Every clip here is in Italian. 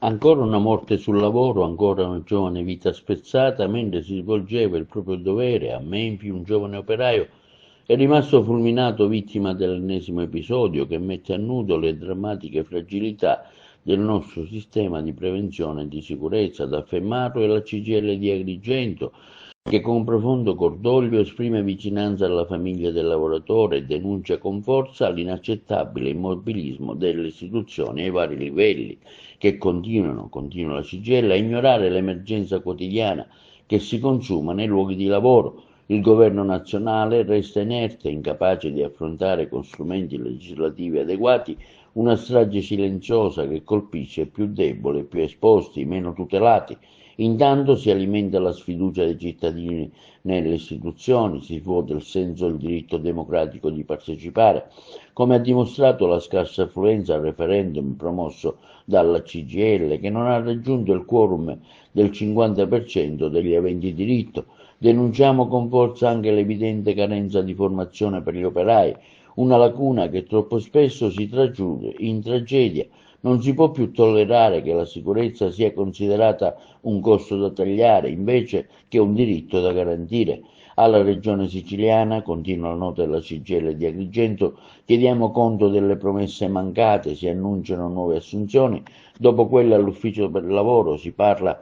Ancora una morte sul lavoro, ancora una giovane vita spezzata, mentre si svolgeva il proprio dovere a Memphis, un giovane operaio è rimasto fulminato vittima dell'ennesimo episodio che mette a nudo le drammatiche fragilità del nostro sistema di prevenzione e di sicurezza. Ad affermarlo è la CGIL di Agrigento, che con profondo cordoglio esprime vicinanza alla famiglia del lavoratore e denuncia con forza l'inaccettabile immobilismo delle istituzioni ai vari livelli, che continua la CGIL, a ignorare l'emergenza quotidiana che si consuma nei luoghi di lavoro. Il governo nazionale resta inerte, incapace di affrontare con strumenti legislativi adeguati una strage silenziosa che colpisce i più deboli, i più esposti, i meno tutelati. Intanto si alimenta la sfiducia dei cittadini nelle istituzioni, si svuota il senso del diritto democratico di partecipare, come ha dimostrato la scarsa affluenza al referendum promosso dalla CGIL, che non ha raggiunto il quorum del 50% degli aventi diritto. Denunciamo con forza anche l'evidente carenza di formazione per gli operai, una lacuna che troppo spesso si tragiude in tragedia. Non si può più tollerare che la sicurezza sia considerata un costo da tagliare invece che un diritto da garantire. Alla Regione Siciliana, continua la nota della CGIL di Agrigento, chiediamo conto delle promesse mancate, si annunciano nuove assunzioni, dopo quelle all'Ufficio per il Lavoro si parla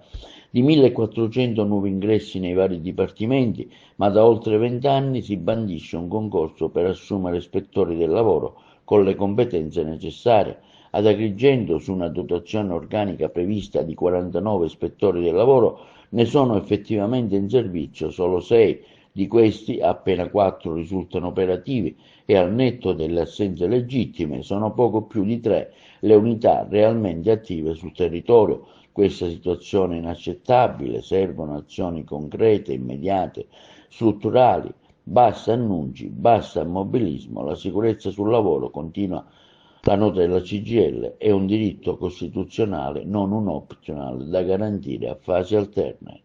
di 1400 nuovi ingressi nei vari dipartimenti, ma da oltre 20 anni si bandisce un concorso per assumere ispettori del lavoro con le competenze necessarie. Ad Agrigento, su una dotazione organica prevista di 49 ispettori del lavoro, ne sono effettivamente in servizio solo 6, di questi appena 4 risultano operativi e al netto delle assenze legittime sono poco più di 3 le unità realmente attive sul territorio. Questa situazione è inaccettabile, servono azioni concrete, immediate, strutturali, basta annunci, basta immobilismo. La sicurezza sul lavoro, continua la nota della CGIL, è un diritto costituzionale, non un optional da garantire a fasi alterne.